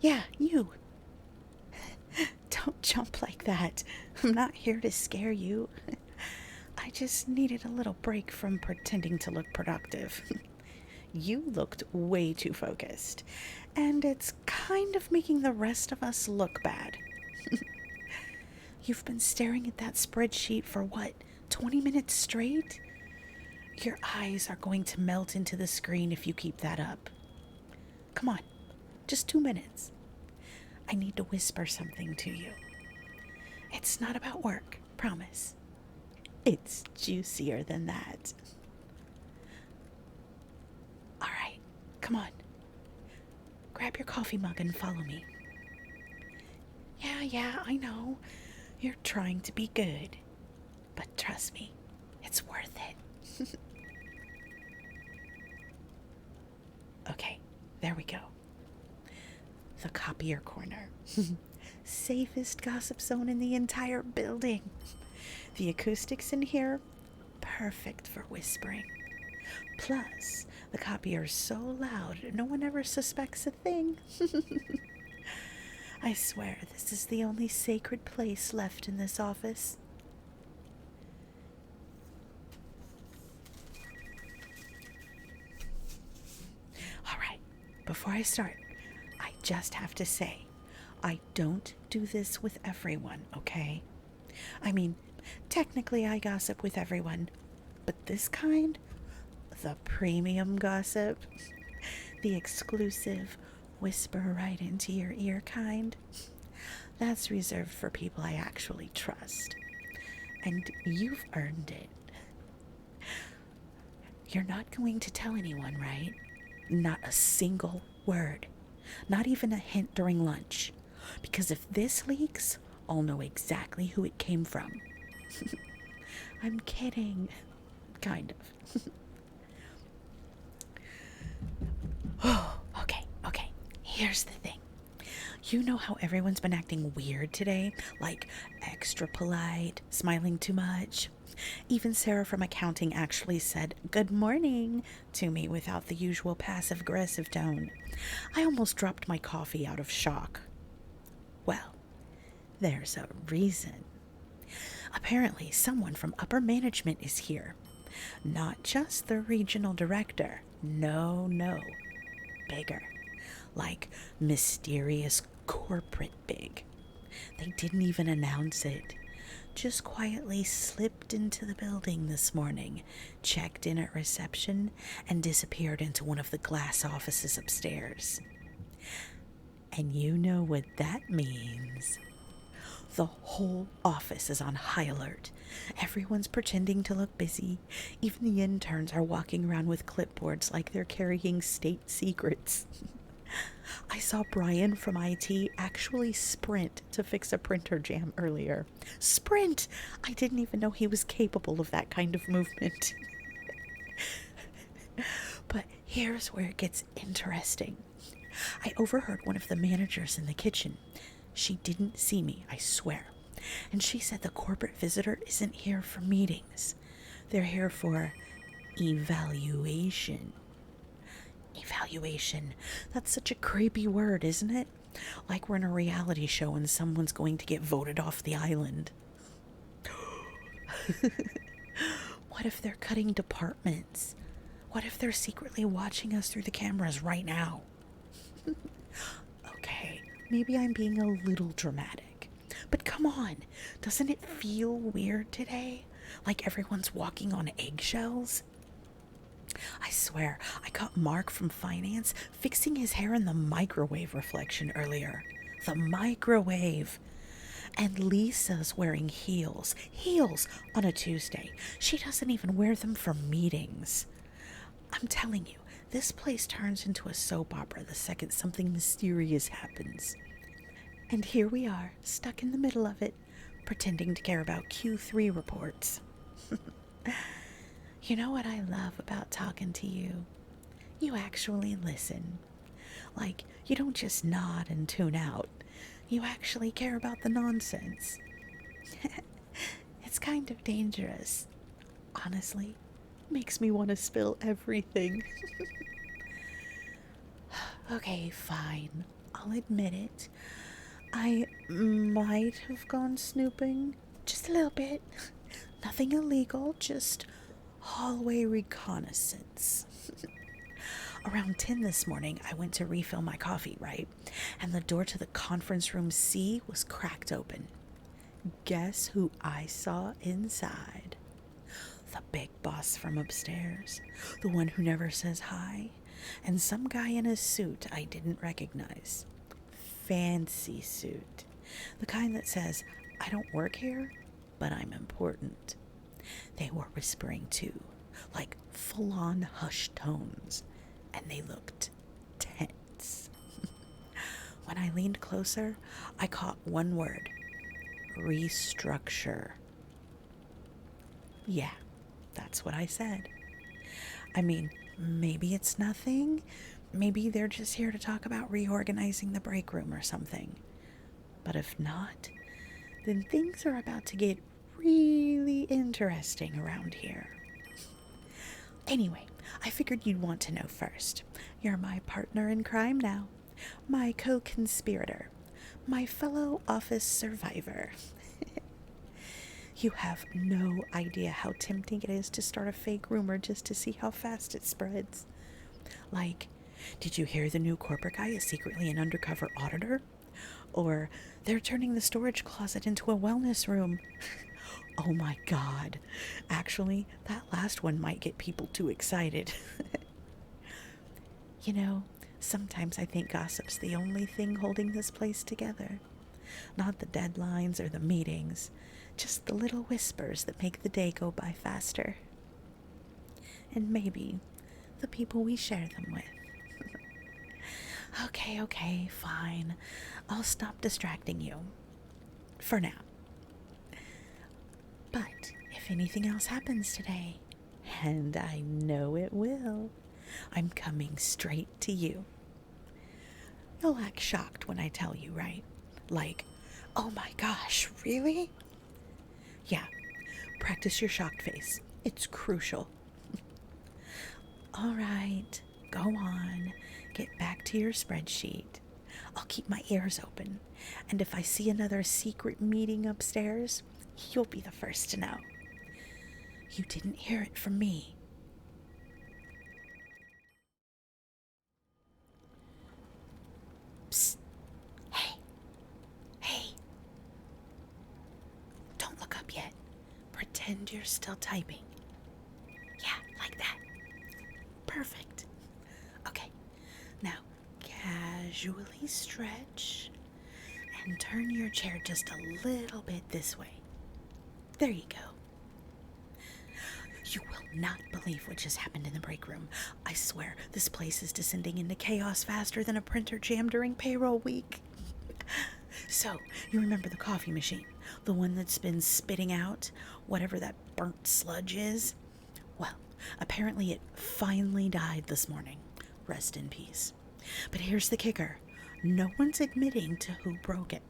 Yeah, you. Don't jump like that. I'm not here to scare you. I just needed a little break from pretending to look productive. You looked way too focused, and it's kind of making the rest of us look bad. You've been staring at that spreadsheet for what, 20 minutes straight? Your eyes are going to melt into the screen if you keep that up. Come on, just 2 minutes. I need to whisper something to you. It's not about work, promise. It's juicier than that. All right, come on. Grab your coffee mug and follow me. Yeah, I know. You're trying to be good. But trust me, it's worth it. Okay, there we go. The copier corner. Safest gossip zone in the entire building. The acoustics in here, perfect for whispering. Plus, the copier's so loud, no one ever suspects a thing. I swear, this is the only sacred place left in this office. All right, before I start, I just have to say, I don't do this with everyone, okay? I mean, technically I gossip with everyone, but this kind, the premium gossip, the exclusive, whisper right into your ear kind, that's reserved for people I actually trust. And you've earned it. You're not going to tell anyone, right? Not a single word. Not even a hint during lunch. Because if this leaks, I'll know exactly who it came from. I'm kidding. Kind of. Oh, okay. Here's the thing. You know how everyone's been acting weird today? Like extra polite, smiling too much? Even Sarah from accounting actually said good morning to me without the usual passive aggressive tone. I almost dropped my coffee out of shock. Well, there's a reason. Apparently, someone from upper management is here. Not just the regional director. No. Bigger. Like mysterious corporate big. They didn't even announce it. Just quietly slipped into the building this morning, checked in at reception, and disappeared into one of the glass offices upstairs. And you know what that means. The whole office is on high alert. Everyone's pretending to look busy. Even the interns are walking around with clipboards like they're carrying state secrets. I saw Brian from IT actually sprint to fix a printer jam earlier. Sprint! I didn't even know he was capable of that kind of movement. But here's where it gets interesting. I overheard one of the managers in the kitchen. She didn't see me, I swear. And she said the corporate visitor isn't here for meetings. They're here for evaluation. Evaluation. That's such a creepy word, isn't it? Like we're in a reality show and someone's going to get voted off the island. What if they're cutting departments? What if they're secretly watching us through the cameras right now? Okay, maybe I'm being a little dramatic. But come on, doesn't it feel weird today? Like everyone's walking on eggshells? I swear, I caught Mark from finance fixing his hair in the microwave reflection earlier. The microwave. And Lisa's wearing heels. Heels on a Tuesday. She doesn't even wear them for meetings. I'm telling you, this place turns into a soap opera the second something mysterious happens. And here we are, stuck in the middle of it, pretending to care about Q3 reports. You know what I love about talking to you? You actually listen. Like, you don't just nod and tune out. You actually care about the nonsense. It's kind of dangerous. Honestly, makes me want to spill everything. Okay, fine. I'll I'll admit it. I might have gone snooping. Just a little bit. Nothing illegal, just hallway reconnaissance. Around 10 this morning, I went to refill my coffee, right? And the door to the conference room C was cracked open. Guess who I saw inside? The big boss from upstairs, the one who never says hi, and some guy in a suit I didn't recognize. Fancy suit. The kind that says, I don't work here, but I'm important. They were whispering too, like full-on hushed tones, and they looked tense. When I leaned closer, I caught one word: restructure. Yeah, that's what I said. I mean, maybe it's nothing. Maybe they're just here to talk about reorganizing the break room or something. But if not, then things are about to get really interesting around here. Anyway, I figured you'd want to know first. You're my partner in crime now, my co-conspirator, my fellow office survivor. You have no idea how tempting it is to start a fake rumor just to see how fast it spreads. Like, did you hear the new corporate guy is secretly an undercover auditor? Or they're turning the storage closet into a wellness room. Oh my God. Actually, that last one might get people too excited. You know, sometimes I think gossip's the only thing holding this place together. Not the deadlines or the meetings, just the little whispers that make the day go by faster. And maybe the people we share them with. Okay, fine. I'll stop distracting you. For now. But if anything else happens today, and I know it will, I'm coming straight to you. You'll act shocked when I tell you, right? Like, oh my gosh, really? Yeah, practice your shocked face. It's crucial. All right, go on. Get back to your spreadsheet. I'll keep my ears open. And if I see another secret meeting upstairs, you'll be the first to know. You didn't hear it from me. Psst. Hey. Don't look up yet. Pretend you're still typing. Yeah, like that. Perfect. Okay, now casually stretch and turn your chair just a little bit this way. There you go. You will not believe what just happened in the break room. I swear, this place is descending into chaos faster than a printer jam during payroll week. So, you remember the coffee machine? The one that's been spitting out whatever that burnt sludge is? Well, apparently it finally died this morning. Rest in peace. But here's the kicker. No one's admitting to who broke it.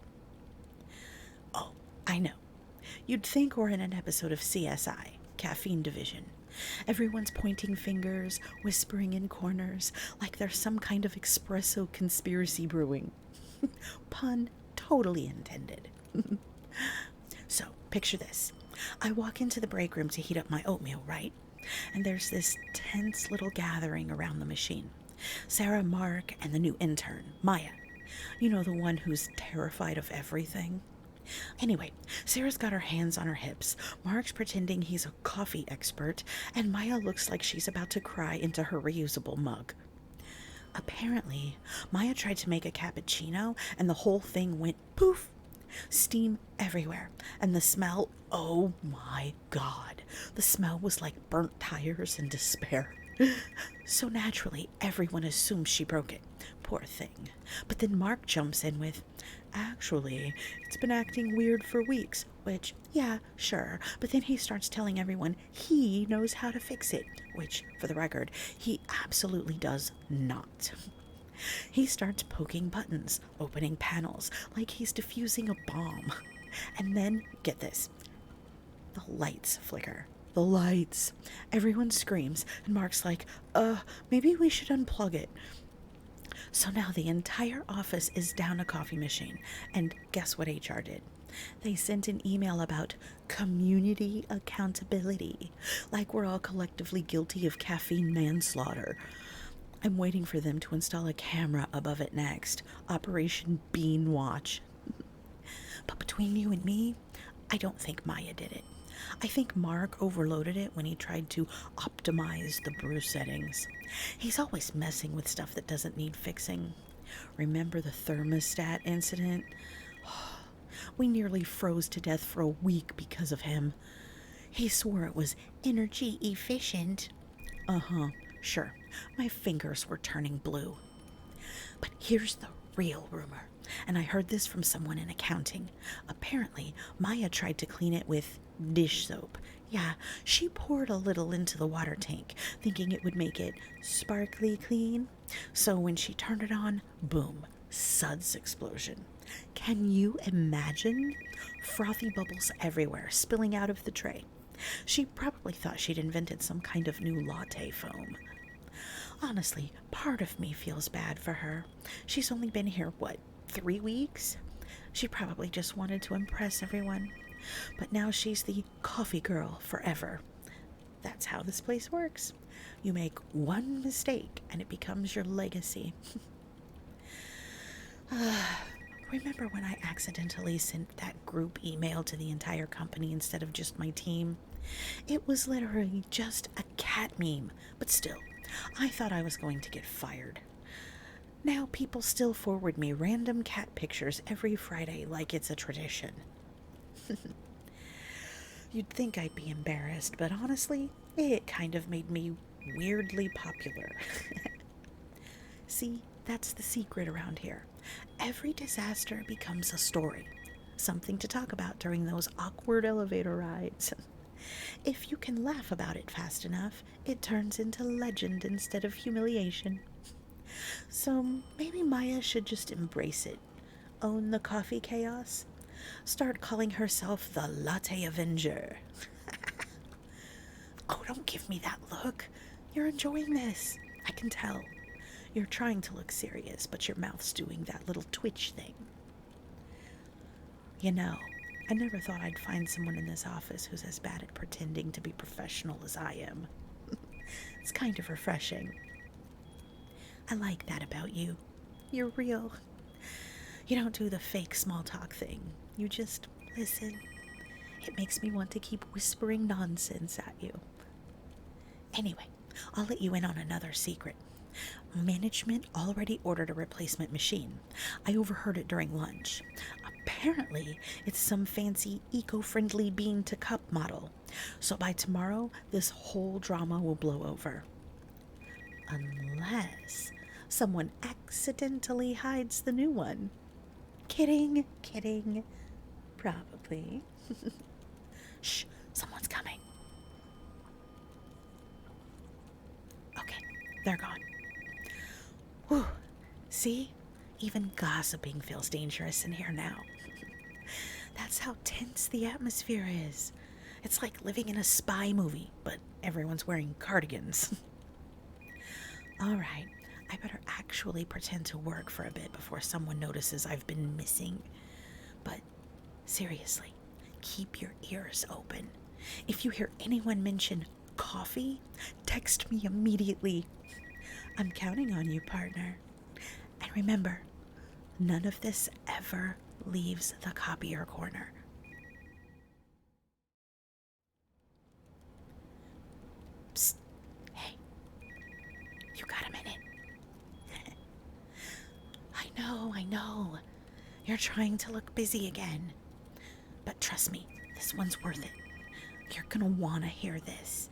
Oh, I know. You'd think we're in an episode of CSI, Caffeine Division. Everyone's pointing fingers, whispering in corners, like there's some kind of espresso conspiracy brewing. Pun totally intended. So, picture this. I walk into the break room to heat up my oatmeal, right? And there's this tense little gathering around the machine. Sarah, Mark, and the new intern, Maya. You know, the one who's terrified of everything. Anyway, Sarah's got her hands on her hips, Mark's pretending he's a coffee expert, and Maya looks like she's about to cry into her reusable mug. Apparently, Maya tried to make a cappuccino, and the whole thing went poof. Steam everywhere, and the smell, oh my God. The smell was like burnt tires and despair. So naturally, everyone assumes she broke it. Poor thing. But then Mark jumps in with, actually, it's been acting weird for weeks, which, yeah, sure. But then he starts telling everyone he knows how to fix it, which, for the record, he absolutely does not. He starts poking buttons, opening panels, like he's defusing a bomb. And then, get this, the lights flicker. The lights. Everyone screams, and Mark's like, maybe we should unplug it. So now the entire office is down a coffee machine. And guess what HR did? They sent an email about community accountability, like we're all collectively guilty of caffeine manslaughter. I'm waiting for them to install a camera above it next. Operation Bean Watch. But between you and me, I don't think Maya did it. I think Mark overloaded it when he tried to optimize the brew settings. He's always messing with stuff that doesn't need fixing. Remember the thermostat incident? We nearly froze to death for a week because of him. He swore it was energy efficient. Uh-huh, sure. My fingers were turning blue. But here's the real rumor, and I heard this from someone in accounting. Apparently, Maya tried to clean it with dish soap. Yeah, she poured a little into the water tank, thinking it would make it sparkly clean. So when she turned it on, boom, suds explosion. Can you imagine? Frothy bubbles everywhere, spilling out of the tray. She probably thought she'd invented some kind of new latte foam. Honestly, part of me feels bad for her. She's only been here, 3 weeks? She probably just wanted to impress everyone. But now she's the coffee girl forever. That's how this place works. You make one mistake and it becomes your legacy. Remember when I accidentally sent that group email to the entire company instead of just my team? It was literally just a cat meme, but still, I thought I was going to get fired. Now people still forward me random cat pictures every Friday like it's a tradition. You'd think I'd be embarrassed, but honestly, it kind of made me weirdly popular. See, that's the secret around here. Every disaster becomes a story, something to talk about during those awkward elevator rides. If you can laugh about it fast enough, it turns into legend instead of humiliation. So maybe Maya should just embrace it, own the coffee chaos, start calling herself the Latte Avenger. Oh, don't give me that look. You're enjoying this. I can tell. You're trying to look serious, but your mouth's doing that little twitch thing. You know, I never thought I'd find someone in this office who's as bad at pretending to be professional as I am. It's kind of refreshing. I like that about you. You're real. You don't do the fake small talk thing. You just listen. It makes me want to keep whispering nonsense at you. Anyway, I'll let you in on another secret. Management already ordered a replacement machine. I overheard it during lunch. Apparently, it's some fancy eco-friendly bean-to-cup model. So by tomorrow, this whole drama will blow over. Unless someone accidentally hides the new one. Kidding, kidding. Probably. Shh, someone's coming. Okay, they're gone. Whew, see? Even gossiping feels dangerous in here now. That's how tense the atmosphere is. It's like living in a spy movie, but everyone's wearing cardigans. All right, I better actually pretend to work for a bit before someone notices I've been missing. But seriously, keep your ears open. If you hear anyone mention coffee, text me immediately. I'm counting on you, partner. And remember, none of this ever leaves the copier corner. Psst. Hey, you got a minute? I know. You're trying to look busy again. But trust me, this one's worth it. You're gonna wanna hear this.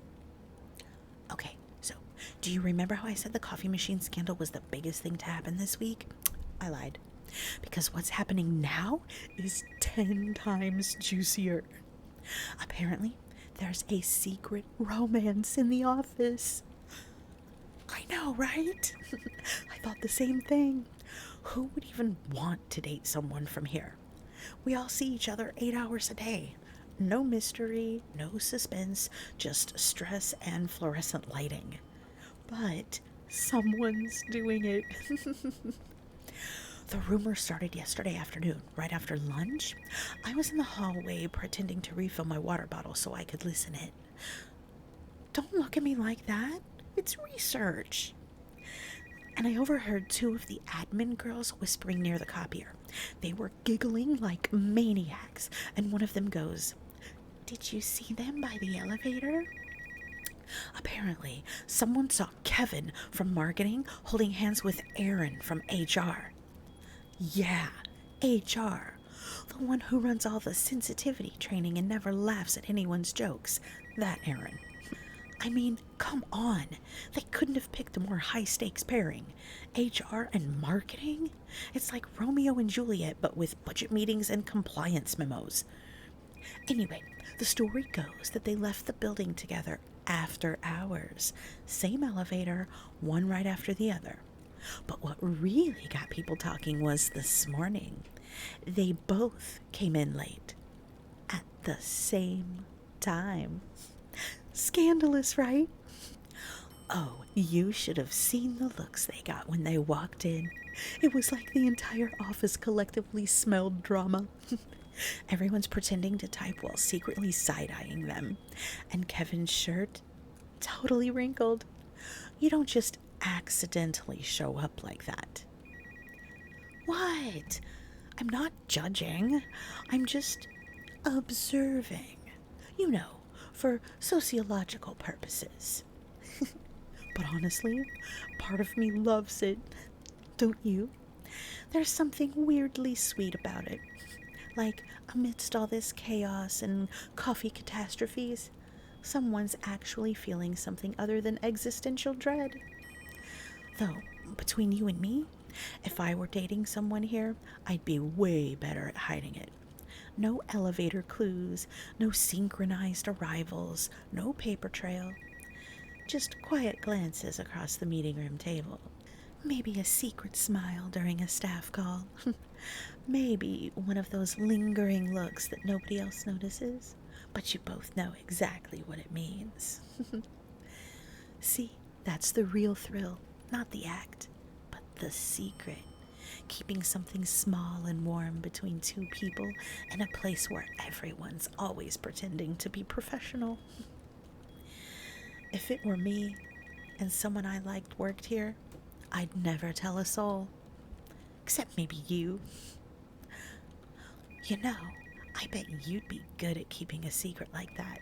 Okay, so, do you remember how I said the coffee machine scandal was the biggest thing to happen this week? I lied. Because what's happening now is 10 times juicier. Apparently, there's a secret romance in the office. I know, right? I thought the same thing. Who would even want to date someone from here? We all see each other 8 hours a day. No mystery, no suspense, just stress and fluorescent lighting. But Someone's doing it. The rumor started yesterday afternoon, right after lunch. I was in the hallway pretending to refill my water bottle so I could listen in. Don't look at me like that. It's research. And I overheard two of the admin girls whispering near the copier. They were giggling like maniacs, and one of them goes, "Did you see them by the elevator?" Apparently, someone saw Kevin from marketing holding hands with Aaron from HR. Yeah, HR. The one who runs all the sensitivity training and never laughs at anyone's jokes. That Aaron. I mean, come on. They couldn't have picked a more high-stakes pairing. HR and marketing? It's like Romeo and Juliet, but with budget meetings and compliance memos. Anyway, the story goes that they left the building together after hours. Same elevator, one right after the other. But what really got people talking was this morning. They both came in late. At the same time. Scandalous, right? Oh, you should have seen the looks they got when they walked in. It was like the entire office collectively smelled drama. Everyone's pretending to type while secretly side-eyeing them. And Kevin's shirt, totally wrinkled. You don't just accidentally show up like that. What? I'm not judging. I'm just observing. You know, for sociological purposes. But honestly, part of me loves it. Don't you? There's something weirdly sweet about it. Like, amidst all this chaos and coffee catastrophes, someone's actually feeling something other than existential dread. Though, between you and me, if I were dating someone here, I'd be way better at hiding it. No elevator clues, no synchronized arrivals, no paper trail. Just quiet glances across the meeting room table. Maybe a secret smile during a staff call. Maybe one of those lingering looks that nobody else notices, but you both know exactly what it means. See, that's the real thrill, not the act, but the secret. Keeping something small and warm between two people in a place where everyone's always pretending to be professional. If it were me and someone I liked worked here, I'd never tell a soul. Except maybe you. You know, I bet you'd be good at keeping a secret like that.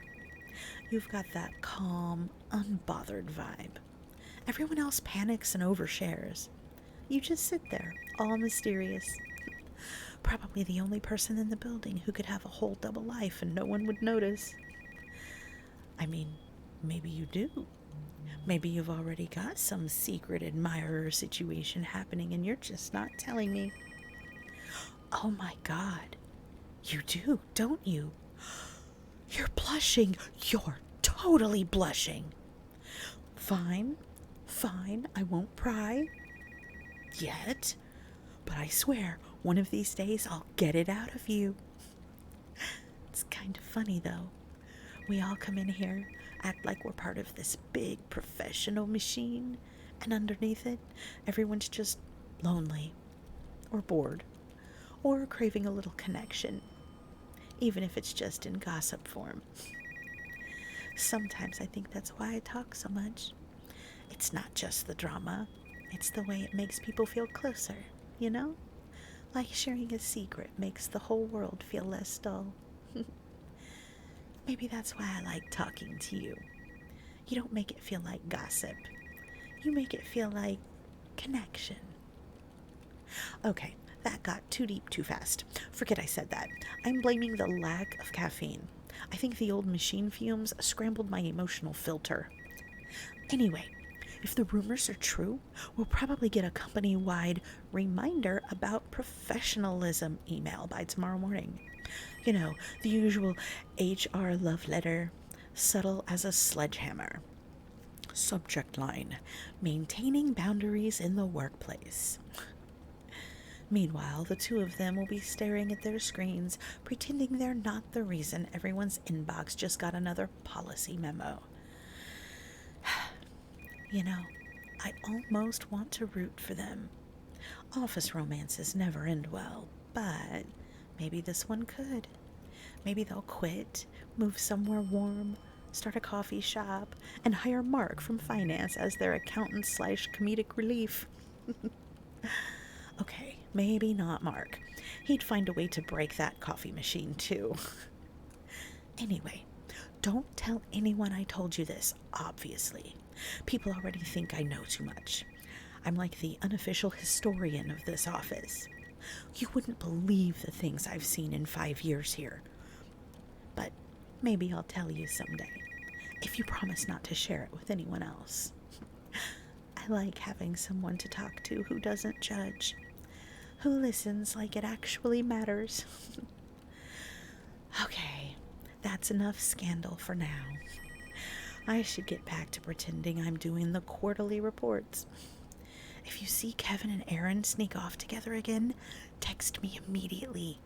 You've got that calm, unbothered vibe. Everyone else panics and overshares. You just sit there, all mysterious. Probably the only person in the building who could have a whole double life and no one would notice. I mean, maybe you do. Maybe you've already got some secret admirer situation happening and you're just not telling me. Oh my God. You do, don't you? You're blushing. You're totally blushing. Fine, I won't pry. Yet. But I swear, one of these days I'll get it out of you. It's kind of funny though. We all come in here, act like we're part of this big professional machine, and underneath it, everyone's just lonely, or bored, or craving a little connection, even if it's just in gossip form. Sometimes I think that's why I talk so much. It's not just the drama, it's the way it makes people feel closer, you know? Like sharing a secret makes the whole world feel less dull. Maybe that's why I like talking to you. You don't make it feel like gossip. You make it feel like connection. Okay, that got too deep too fast. Forget I said that. I'm blaming the lack of caffeine. I think the old machine fumes scrambled my emotional filter. Anyway, if the rumors are true, we'll probably get a company-wide reminder about professionalism email by tomorrow morning. You know, the usual HR love letter, subtle as a sledgehammer. Subject line, maintaining boundaries in the workplace. Meanwhile, the two of them will be staring at their screens, pretending they're not the reason everyone's inbox just got another policy memo. You know, I almost want to root for them. Office romances never end well, but maybe this one could. Maybe they'll quit, move somewhere warm, start a coffee shop, and hire Mark from finance as their accountant slash comedic relief. Okay, maybe not Mark. He'd find a way to break that coffee machine, too. Anyway, don't tell anyone I told you this, obviously. People already think I know too much. I'm like the unofficial historian of this office. You wouldn't believe the things I've seen in 5 years here. But maybe I'll tell you someday, if you promise not to share it with anyone else. I like having someone to talk to who doesn't judge, who listens like it actually matters. Okay, that's enough scandal for now. I should get back to pretending I'm doing the quarterly reports. If you see Kevin and Aaron sneak off together again, text me immediately.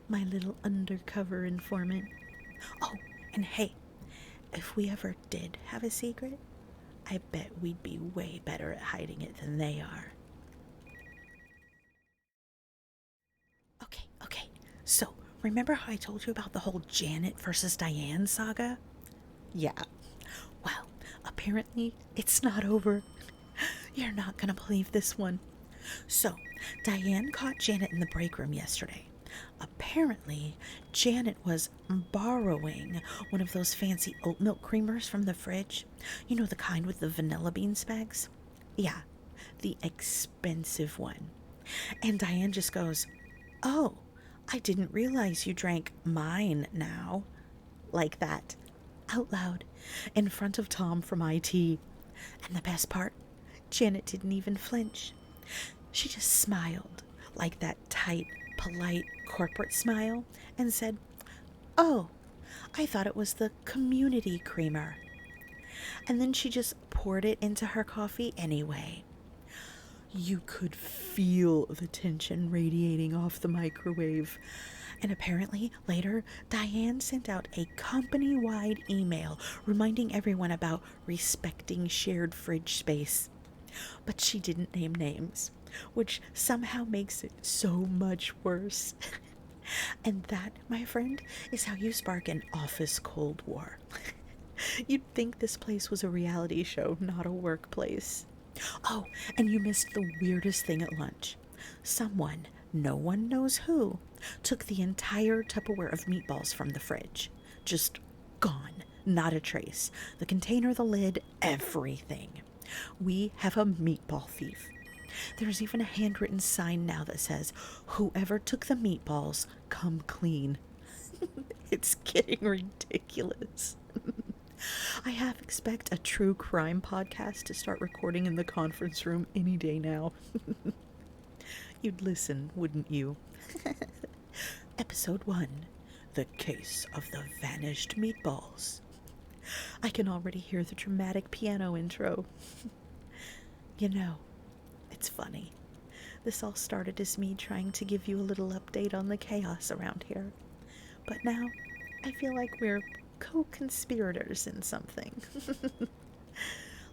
My little undercover informant. Oh, and hey, if we ever did have a secret, I bet we'd be way better at hiding it than they are. Okay. So, remember how I told you about the whole Janet versus Diane saga? Yeah. Well, apparently it's not over. You're not gonna believe this one. So, Diane caught Janet in the break room yesterday. Apparently, Janet was borrowing one of those fancy oat milk creamers from the fridge. You know, the kind with the vanilla bean specs? Yeah, the expensive one. And Diane just goes, "Oh, I didn't realize you drank mine now." Like that, out loud, in front of Tom from IT. And the best part, Janet didn't even flinch. She just smiled, like that tight, polite corporate smile, and said, "Oh, I thought it was the community creamer." And then she just poured it into her coffee anyway. You could feel the tension radiating off the microwave. And apparently, later, Diane sent out a company-wide email reminding everyone about respecting shared fridge space. But she didn't name names, which somehow makes it so much worse. And that, my friend, is how you spark an office Cold War. You'd think this place was a reality show, not a workplace. Oh, and you missed the weirdest thing at lunch. Someone, no one knows who, took the entire Tupperware of meatballs from the fridge. Just gone. Not a trace. The container, the lid, everything. We have a meatball thief. There's even a handwritten sign now that says, "Whoever took the meatballs, come clean." It's getting ridiculous. I half expect a true crime podcast to start recording in the conference room any day now. You'd listen, wouldn't you? Episode 1, The Case of the Vanished Meatballs. I can already hear the dramatic piano intro. You know, it's funny. This all started as me trying to give you a little update on the chaos around here. But now, I feel like we're co-conspirators in something.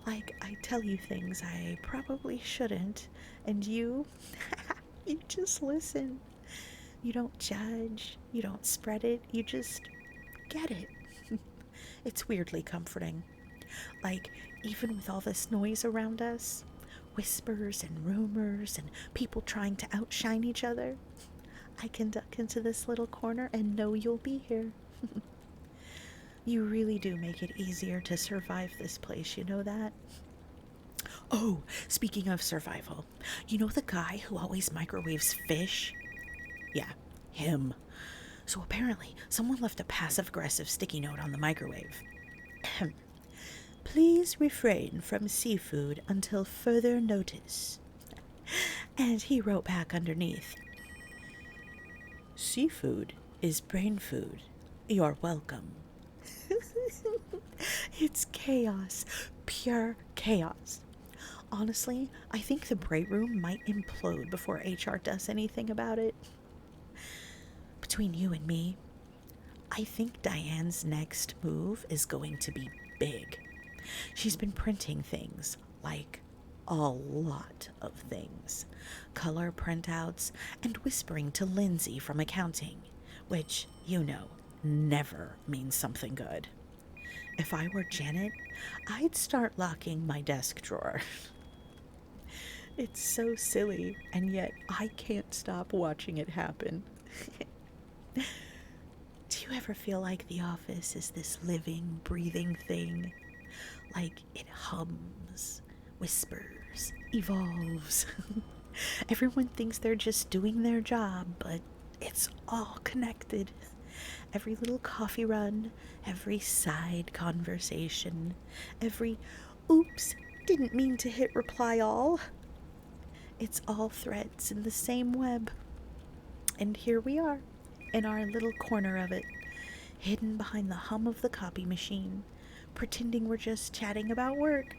Like, I tell you things I probably shouldn't, and you just listen. You don't judge, you don't spread it, you just get it. It's weirdly comforting. Like, even with all this noise around us, whispers and rumors and people trying to outshine each other, I can duck into this little corner and know you'll be here. You really do make it easier to survive this place, you know that? Oh, speaking of survival, you know the guy who always microwaves fish? Yeah, him. So apparently, someone left a passive-aggressive sticky note on the microwave. "Please refrain from seafood until further notice." And he wrote back underneath, "Seafood is brain food. You're welcome." It's chaos. Pure chaos. Honestly, I think the break room might implode before HR does anything about it. Between you and me, I think Diane's next move is going to be big. She's been printing things like a lot of things. Color printouts and whispering to Lindsay from accounting, which, never means something good. If I were Janet, I'd start locking my desk drawer. It's so silly, and yet I can't stop watching it happen. Do you ever feel like the office is this living, breathing thing? Like it hums, whispers, evolves. Everyone thinks they're just doing their job, but it's all connected. Every little coffee run, every side conversation, every oops, didn't mean to hit reply all. It's all threads in the same web. And here we are, in our little corner of it, hidden behind the hum of the copy machine, pretending we're just chatting about work.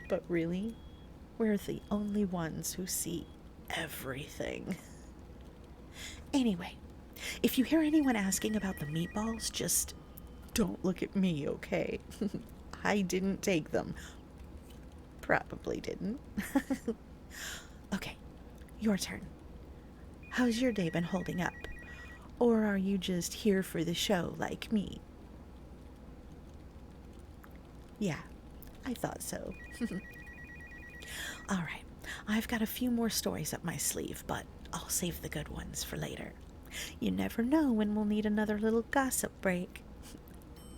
But really, we're the only ones who see everything. Anyway, if you hear anyone asking about the meatballs, just don't look at me, okay? I didn't take them. Probably didn't. Okay, your turn. How's your day been holding up? Or are you just here for the show like me? Yeah, I thought so. Alright, I've got a few more stories up my sleeve, but I'll save the good ones for later. You never know when we'll need another little gossip break.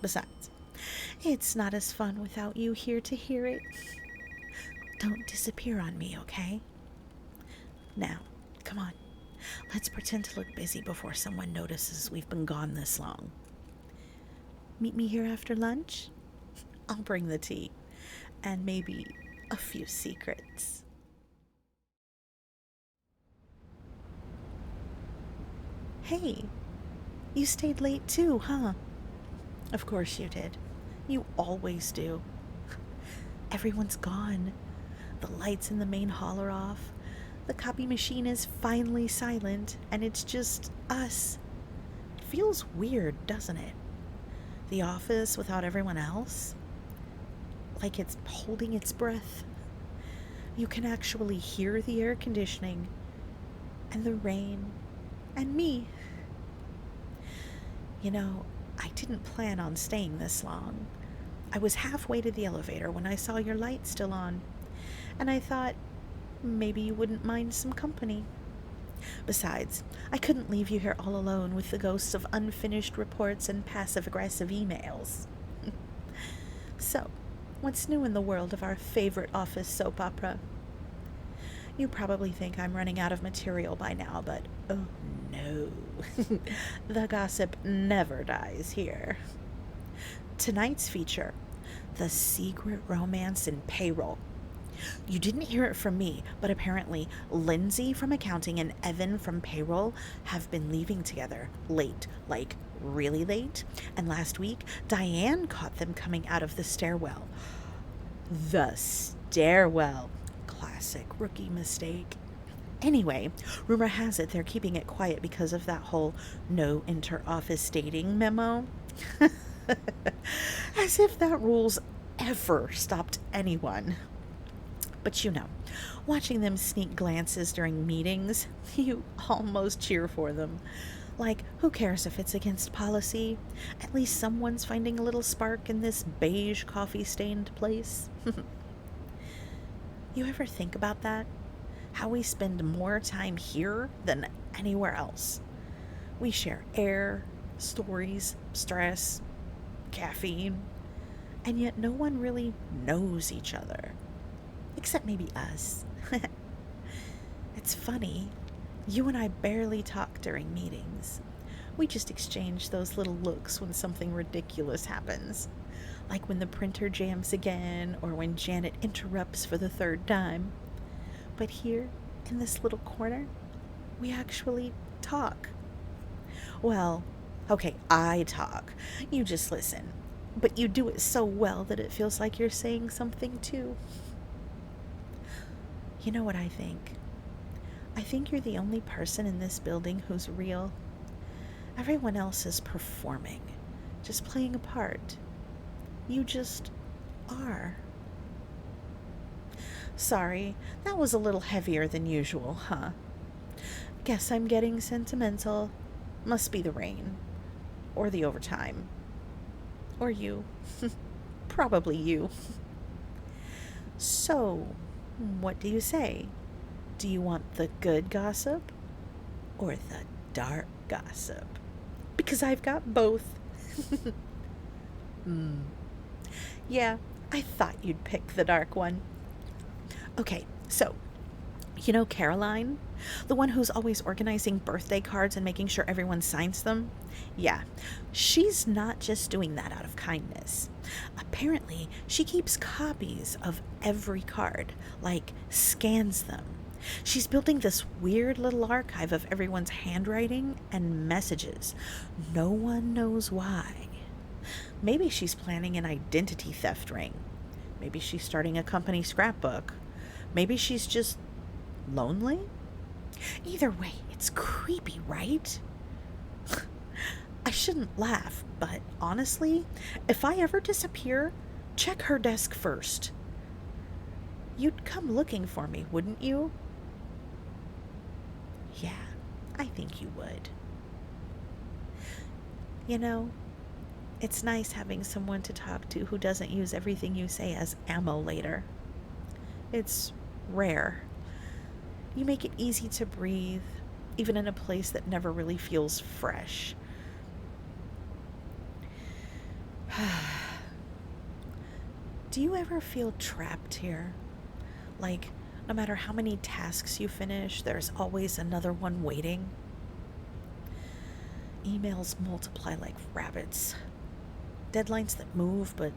Besides, it's not as fun without you here to hear it. Don't disappear on me, okay? Now, come on. Let's pretend to look busy before someone notices we've been gone this long. Meet me here after lunch? I'll bring the tea. And maybe a few secrets. Hey, you stayed late too, huh? Of course you did. You always do. Everyone's gone. The lights in the main hall are off. The copy machine is finally silent, and it's just us. It feels weird, doesn't it? The office without everyone else? Like it's holding its breath. You can actually hear the air conditioning, and the rain, and me. I didn't plan on staying this long. I was halfway to the elevator when I saw your light still on, and I thought maybe you wouldn't mind some company. Besides, I couldn't leave you here all alone with the ghosts of unfinished reports and passive-aggressive emails. So, what's new in the world of our favorite office soap opera? You probably think I'm running out of material by now, but oh no. The gossip never dies here. Tonight's feature, the secret romance in payroll. You didn't hear it from me, but apparently Lindsay from accounting and Evan from payroll have been leaving together late, like really late. And last week, Diane caught them coming out of the stairwell. The stairwell. Classic rookie mistake. Anyway, rumor has it they're keeping it quiet because of that whole no inter-office dating memo. As if that rule's ever stopped anyone. But watching them sneak glances during meetings, you almost cheer for them. Like, who cares if it's against policy? At least someone's finding a little spark in this beige coffee-stained place. You ever think about that? How we spend more time here than anywhere else. We share air, stories, stress, caffeine, and yet no one really knows each other. Except maybe us. It's funny. You and I barely talk during meetings. We just exchange those little looks when something ridiculous happens. Like when the printer jams again, or when Janet interrupts for the third time. But here, in this little corner, we actually talk. Well, okay, I talk. You just listen. But you do it so well that it feels like you're saying something too. You know what I think? I think you're the only person in this building who's real. Everyone else is performing, just playing a part. You just are. Sorry, that was a little heavier than usual, huh? Guess I'm getting sentimental. Must be the rain. Or the overtime. Or you. Probably you. So, what do you say? Do you want the good gossip or the dark gossip? Because I've got both. Hmm. Yeah, I thought you'd pick the dark one. Okay, so, you know Caroline? The one who's always organizing birthday cards and making sure everyone signs them? Yeah, she's not just doing that out of kindness. Apparently, she keeps copies of every card, like scans them. She's building this weird little archive of everyone's handwriting and messages. No one knows why. Maybe she's planning an identity theft ring. Maybe she's starting a company scrapbook. Maybe she's just lonely? Either way, it's creepy, right? I shouldn't laugh, but honestly, if I ever disappear, check her desk first. You'd come looking for me, wouldn't you? Yeah, I think you would. You know, it's nice having someone to talk to who doesn't use everything you say as ammo later. It's rare. You make it easy to breathe, even in a place that never really feels fresh. Do you ever feel trapped here? Like, no matter how many tasks you finish, there's always another one waiting? Emails multiply like rabbits. Deadlines that move but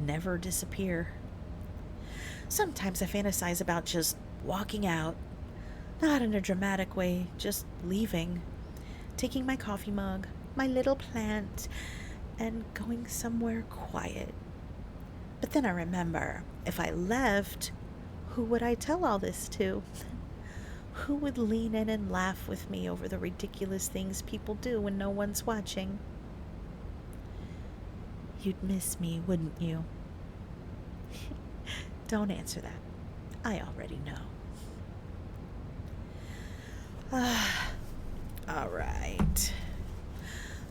never disappear. Sometimes I fantasize about just walking out, not in a dramatic way, just leaving, taking my coffee mug, my little plant, and going somewhere quiet. But then I remember, if I left, who would I tell all this to? Who would lean in and laugh with me over the ridiculous things people do when no one's watching? You'd miss me, wouldn't you? Don't answer that. I already know. All right.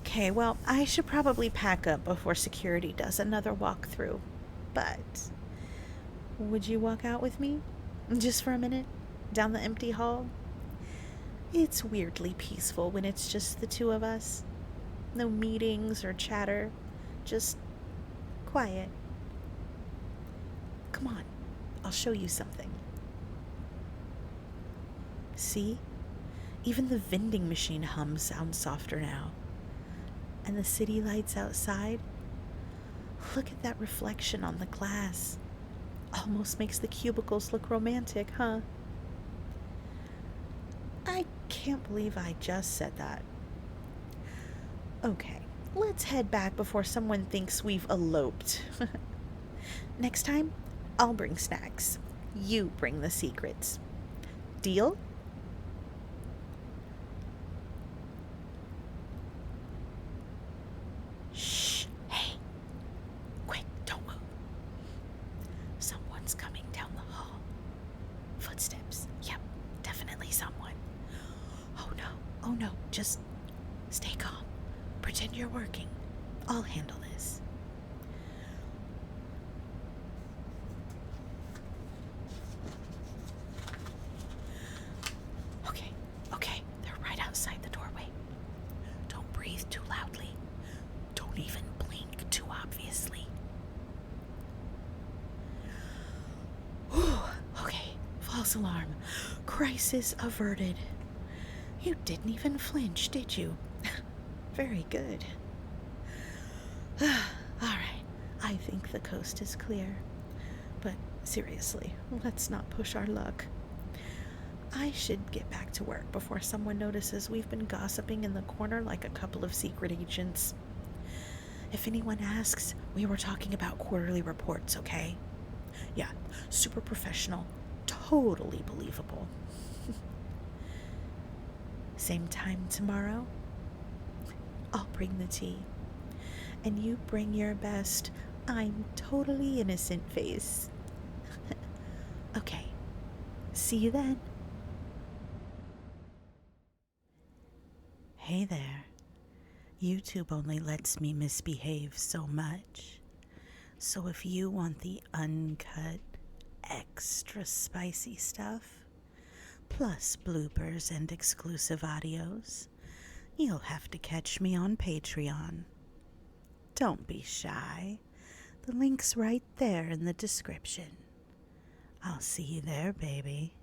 Okay, well, I should probably pack up before security does another walkthrough. But would you walk out with me? Just for a minute? Down the empty hall? It's weirdly peaceful when it's just the two of us. No meetings or chatter. Just quiet. Come on, I'll show you something. See? Even the vending machine hum sounds softer now. And the city lights outside? Look at that reflection on the glass. Almost makes the cubicles look romantic, huh? I can't believe I just said that. Okay, let's head back before someone thinks we've eloped. Next time, I'll bring snacks. You bring the secrets. Deal? Shh. Hey. Quick, don't move. Someone's coming down the hall. Footsteps. Yep, definitely someone. Oh no. Oh no. Just stay calm. Pretend you're working. I'll handle this. Okay, they're right outside the doorway. Don't breathe too loudly. Don't even blink too obviously. Whew, okay, false alarm. Crisis averted. You didn't even flinch, did you? Very good. Alright, I think the coast is clear. But seriously, let's not push our luck. I should get back to work before someone notices we've been gossiping in the corner like a couple of secret agents. If anyone asks, we were talking about quarterly reports, okay? Yeah, super professional, totally believable. Same time tomorrow? I'll bring the tea. And you bring your best, I'm totally innocent face. Okay, See you then. Hey there. YouTube only lets me misbehave so much. So if you want the uncut, extra spicy stuff, plus bloopers and exclusive audios, you'll have to catch me on Patreon. Don't be shy. The link's right there in the description. I'll see you there, baby.